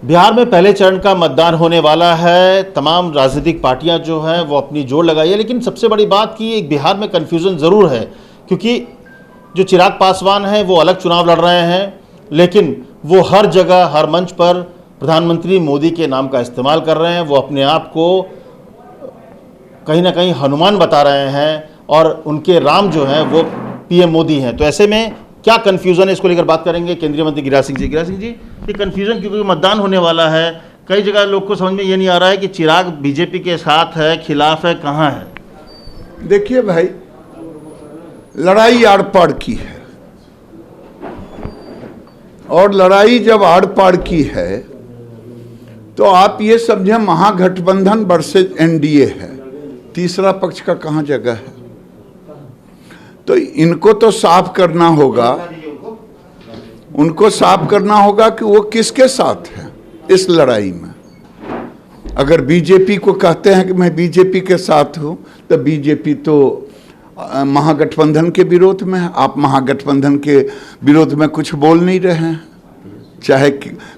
बिहार में पहले चरण का मतदान होने वाला है। तमाम राजनीतिक पार्टियां जो हैं वो अपनी जोर लगाई है, लेकिन सबसे बड़ी बात कि एक बिहार में कन्फ्यूज़न ज़रूर है, क्योंकि जो चिराग पासवान हैं वो अलग चुनाव लड़ रहे हैं, लेकिन वो हर जगह हर मंच पर प्रधानमंत्री मोदी के नाम का इस्तेमाल कर रहे हैं। वो अपने आप को कहीं ना कहीं हनुमान बता रहे हैं और उनके राम जो हैं वो पीएम मोदी हैं। तो ऐसे में क्या कन्फ्यूज़न है, इसको लेकर बात करेंगे केंद्रीय मंत्री गिरिराज सिंह जी। गिरिराज सिंह जी, ये कन्फ्यूज़न क्योंकि मतदान होने वाला है, कई जगह लोग को समझ में ये नहीं आ रहा है कि चिराग बीजेपी के साथ है, खिलाफ है, कहाँ है। देखिए भाई, लड़ाई आड़ पाड़ की है, और लड़ाई जब आड़ पाड़ की है तो आप ये समझें महागठबंधन वर्सेज एनडीए है, तीसरा पक्ष का कहाँ जगह है। तो इनको तो साफ करना होगा, उनको साफ करना होगा कि वो किसके साथ है इस लड़ाई में। अगर बीजेपी को कहते हैं कि मैं बीजेपी के साथ हूं, तो बीजेपी तो महागठबंधन के विरोध में है। आप महागठबंधन के विरोध में कुछ बोल नहीं रहे हैं, चाहे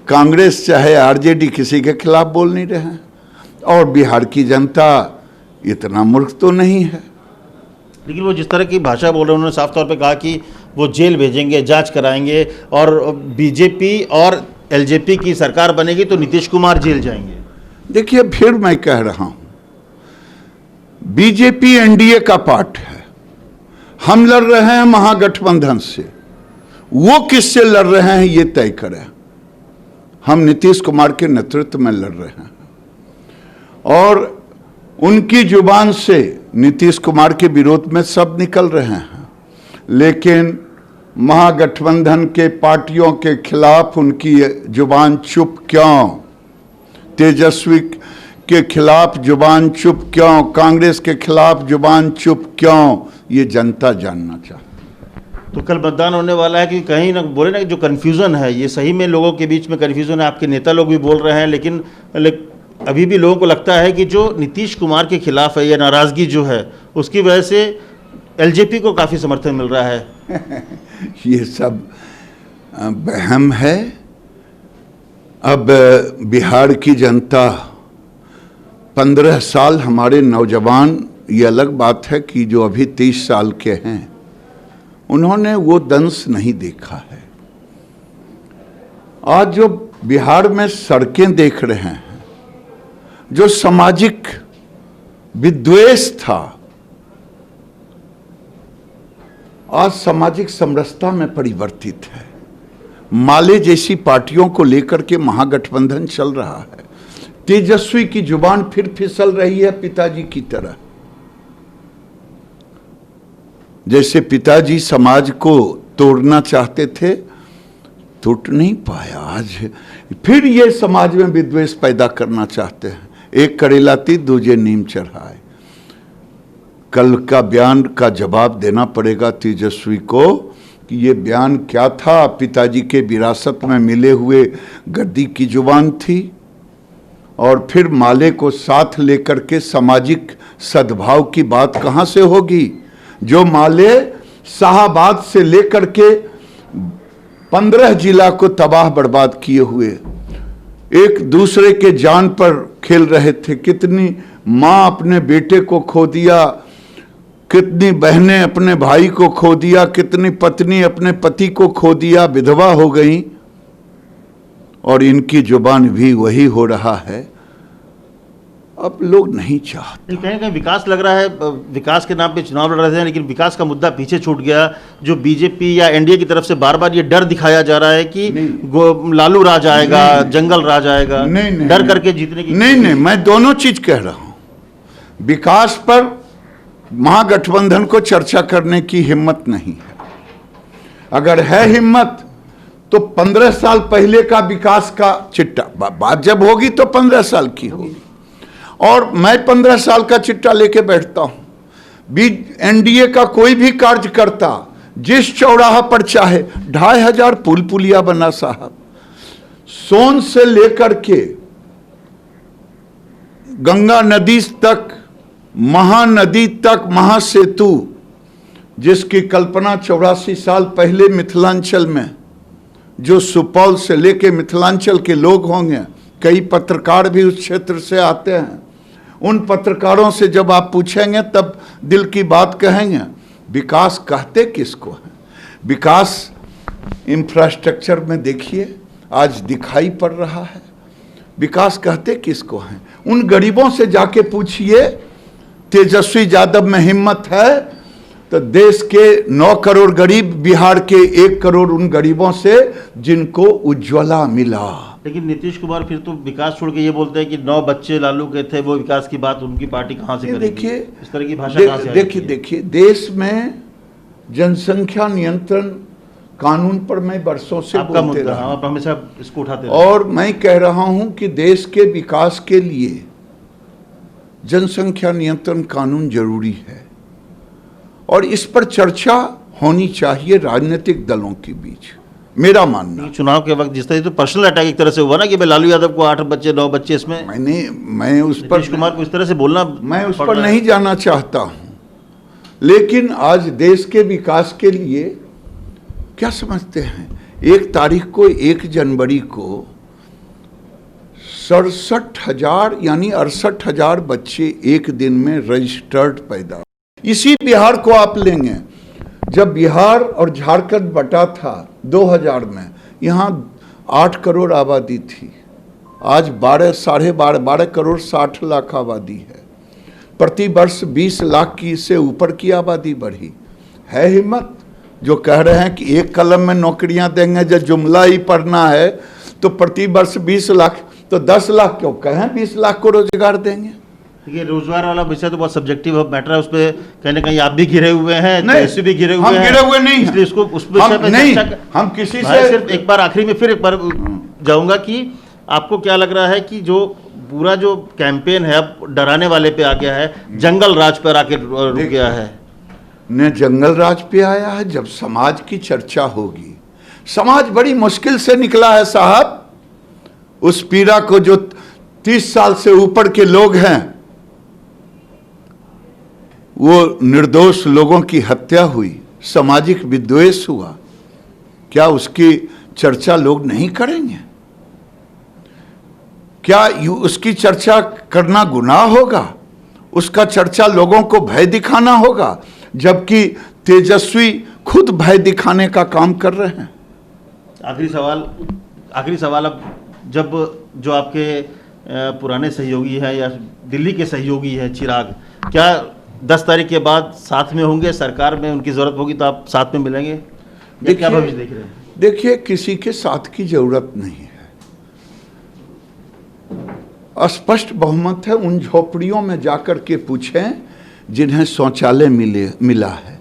कांग्रेस चाहे आरजेडी किसी के खिलाफ बोल नहीं रहे हैं। और बिहार की जनता इतना मूर्ख तो नहीं है। लेकिन वो जिस तरह की भाषा बोल रहे हैं, उन्होंने साफ तौर पे कहा कि वो जेल भेजेंगे, जांच कराएंगे, और बीजेपी और एलजेपी की सरकार बनेगी तो नीतीश कुमार जेल जाएंगे। देखिए, फिर मैं कह रहा हूं, बीजेपी एनडीए का पार्ट है। हम लड़ रहे हैं महागठबंधन से, वो किससे लड़ रहे हैं ये तय करें। हम नीतीश कुमार के नेतृत्व में लड़ रहे हैं, और उनकी जुबान से नीतीश कुमार के विरोध में सब निकल रहे हैं, लेकिन महागठबंधन के पार्टियों के खिलाफ उनकी जुबान चुप क्यों? तेजस्वी के खिलाफ जुबान चुप क्यों? कांग्रेस के खिलाफ जुबान चुप क्यों? ये जनता जानना चाहती। तो कल मतदान होने वाला है कि कहीं ना बोले ना, जो कन्फ्यूज़न है ये सही में लोगों के बीच में कन्फ्यूज़न है। आपके नेता लोग भी बोल रहे हैं, लेकिन अभी भी लोगों को लगता है कि जो नीतीश कुमार के खिलाफ है, ये नाराज़गी जो है, उसकी वजह से एलजेपी को काफ़ी समर्थन मिल रहा है। ये सब वहम है। अब बिहार की जनता 15 साल, हमारे नौजवान, ये अलग बात है कि जो अभी 30 साल के हैं, उन्होंने वो दंश नहीं देखा है। आज जो बिहार में सड़कें देख रहे हैं, जो सामाजिक विद्वेष था, आज सामाजिक समरसता में परिवर्तित है। माले जैसी पार्टियों को लेकर के महागठबंधन चल रहा है। तेजस्वी की जुबान फिर फिसल रही है पिताजी की तरह। जैसे पिताजी समाज को तोड़ना चाहते थे, टूट नहीं पाया। आज फिर ये समाज में विद्वेष पैदा करना चाहते हैं। एक करेला तीर दूजे नीम चढ़ाए। कल का बयान का जवाब देना पड़ेगा तेजस्वी को कि ये बयान क्या था। पिताजी के विरासत में मिले हुए गद्दी की जुबान थी, और फिर माले को साथ लेकर के सामाजिक सद्भाव की बात कहाँ से होगी? जो माले शाहबाद से लेकर के 15 जिला को तबाह बर्बाद किए हुए, एक दूसरे के जान पर खेल रहे थे। कितनी माँ अपने बेटे को खो दिया, कितनी बहनें अपने भाई को खो दिया, कितनी पत्नी अपने पति को खो दिया, विधवा हो गई। और इनकी जुबान भी वही हो रहा है। अब लोग नहीं चाहते। कहीं कहीं विकास लग रहा है, विकास के नाम पे चुनाव लड़ रहे थे, लेकिन विकास का मुद्दा पीछे छूट गया। जो बीजेपी या एनडीए की तरफ से बार बार ये डर दिखाया जा रहा है कि लालू राज आएगा, जंगल राज आएगा, डर करके जीतने की। नहीं, मैं दोनों चीज कह रहा हूं। विकास पर महागठबंधन को चर्चा करने की हिम्मत नहीं है। अगर है हिम्मत तो 15 साल पहले का विकास का चिट्ठा, बात जब होगी तो 15 साल की होगी। और मैं 15 साल का चिट्ठा लेके बैठता हूं। एनडीए का कोई भी कार्यकर्ता जिस चौराहा पर चाहे 2500 पुल पुलिया बना साहब। सोन से लेकर के गंगा नदी तक, महानदी तक महासेतु, जिसकी कल्पना 84 साल पहले मिथिलांचल में, जो सुपौल से लेके मिथिलांचल के लोग होंगे कई पत्रकार भी उस क्षेत्र से आते हैं। उन पत्रकारों से जब आप पूछेंगे तब दिल की बात कहेंगे। विकास कहते किसको है? विकास इंफ्रास्ट्रक्चर में देखिए आज दिखाई पड़ रहा है। विकास कहते किसको है? उन गरीबों से जाके पूछिए, तेजस्वी यादव में हिम्मत है तो देश के 9 करोड़ गरीब, बिहार के 1 करोड़ उन गरीबों से जिनको उज्ज्वला मिला। लेकिन नीतीश कुमार फिर तो विकास छोड़ के ये बोलते हैं कि 9 बच्चे लालू के थे, वो विकास की बात उनकी पार्टी कहाँ से करेगी? देखिए इस तरह की भाषा कहाँ से आएगी? देखिए देश में जनसंख्या नियंत्रण कानून पर मैं बरसों से बोलते रहा, आप हमेशा इसको उठाते रहे। और मैं कह रहा हूं कि देश के विकास के लिए जनसंख्या नियंत्रण कानून जरूरी है और इस पर चर्चा होनी चाहिए राजनीतिक दलों के बीच, मेरा मानना। चुनाव के वक्त जिस तरह तो पर्सनल अटैक एक तरह से हुआ ना कि भाई लालू यादव को 8 बच्चे 9 बच्चे, इसमें मैं उस पर नीतीश कुमार को इस तरह से बोलना, मैं उस पर नहीं जाना चाहता हूं। लेकिन आज देश के विकास के लिए क्या समझते हैं, 1 तारीख को 1 जनवरी को 67,000 यानी 68,000 बच्चे एक दिन में रजिस्टर्ड पैदा। इसी बिहार को आप लेंगे, जब बिहार और झारखंड बटा था 2000 में, यहाँ 8 करोड़ आबादी थी, आज 12 करोड़ 60 लाख आबादी है। प्रति वर्ष 20 लाख की से ऊपर की आबादी बढ़ी है। हिम्मत जो कह रहे हैं कि 1 कलम में नौकरियां देंगे, जब जुमला ही पढ़ना है तो प्रति वर्ष 20 लाख, तो 10 लाख क्यों कहें, 20 लाख को रोजगार देंगे। ये रोजगार वाला विषय तो बहुत सब्जेक्टिव मैटर है, उस पर कहीं ना कहीं आप भी घिरे हुए हैं, नहीं भी घिरे हुए हम हैं, घिरे हुए नहीं, इसलिए इसको उस विषय पे नहीं, चर्चा हम किसी से सिर्फ एक बार आखिरी में फिर एक बार जाऊंगा कि आपको क्या लग रहा है कि जो पूरा जो कैंपेन है अब डराने वाले पे आ गया है, जंगल राज पर आके रुक गया है? न जंगल राज पे आया है। जब समाज की चर्चा होगी, समाज बड़ी मुश्किल से निकला है साहब। उस पीड़ा को जो 30 साल से ऊपर के लोग हैं, वो निर्दोष लोगों की हत्या हुई, सामाजिक विद्वेष हुआ, क्या उसकी चर्चा लोग नहीं करेंगे? क्या उसकी चर्चा करना गुनाह होगा? उसका चर्चा लोगों को भय दिखाना होगा, जबकि तेजस्वी खुद भय दिखाने का काम कर रहे हैं। आखिरी सवाल अब जब जो आपके पुराने सहयोगी हैं या दिल्ली के सहयोगी हैं चिराग, क्या 10 तारीख के बाद साथ में होंगे? सरकार में उनकी जरूरत होगी तो आप साथ में मिलेंगे? क्या भविष्य देख रहे हैं? देखिए किसी के साथ की जरूरत नहीं है, स्पष्ट बहुमत है। उन झोपड़ियों में जाकर के पूछें जिन्हें शौचालय मिला है,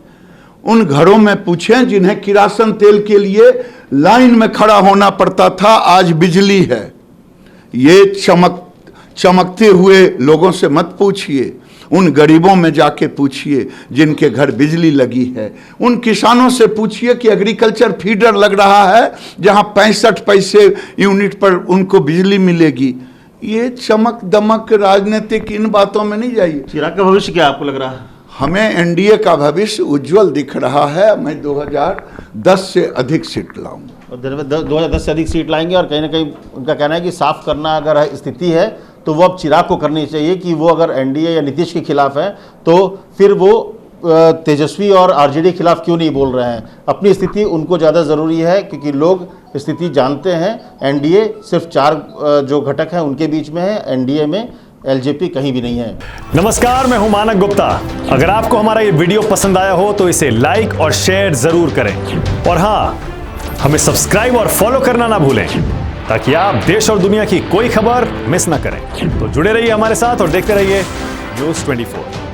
उन घरों में पूछें जिन्हें किरासन तेल के लिए लाइन में खड़ा होना पड़ता था, आज बिजली है। ये चमकते हुए लोगों से मत पूछिए, उन गरीबों में जाके पूछिए जिनके घर बिजली लगी है। उन किसानों से पूछिए कि एग्रीकल्चर फीडर लग रहा है जहां 65 पैसे यूनिट पर उनको बिजली मिलेगी। ये चमक दमक राजनीतिक इन बातों में नहीं जाइए। चिराग का भविष्य क्या आपको लग रहा है? हमें एनडीए का भविष्य उज्जवल दिख रहा है। मैं 2010 से अधिक सीट लाऊंगा। 2010 से अधिक सीट लाएंगे और कहीं ना कहीं उनका कहना है कि साफ करना अगर स्थिति है तो वो अब चिराग को करनी चाहिए कि वो अगर एनडीए या नीतीश के खिलाफ है तो फिर वो तेजस्वी और आरजेडी के खिलाफ क्यों नहीं बोल रहे हैं। अपनी स्थिति उनको ज़्यादा ज़रूरी है क्योंकि लोग स्थिति जानते हैं। एनडीए सिर्फ 4 जो घटक हैं उनके बीच में है, एनडीए में एलजेपी कहीं भी नहीं है। नमस्कार, मैं हूं मानक गुप्ता। अगर आपको हमारा ये वीडियो पसंद आया हो तो इसे लाइक और शेयर जरूर करें और हाँ, हमें सब्सक्राइब और फॉलो करना ना भूलें ताकि आप देश और दुनिया की कोई खबर मिस ना करें। तो जुड़े रहिए हमारे साथ और देखते रहिए News 24।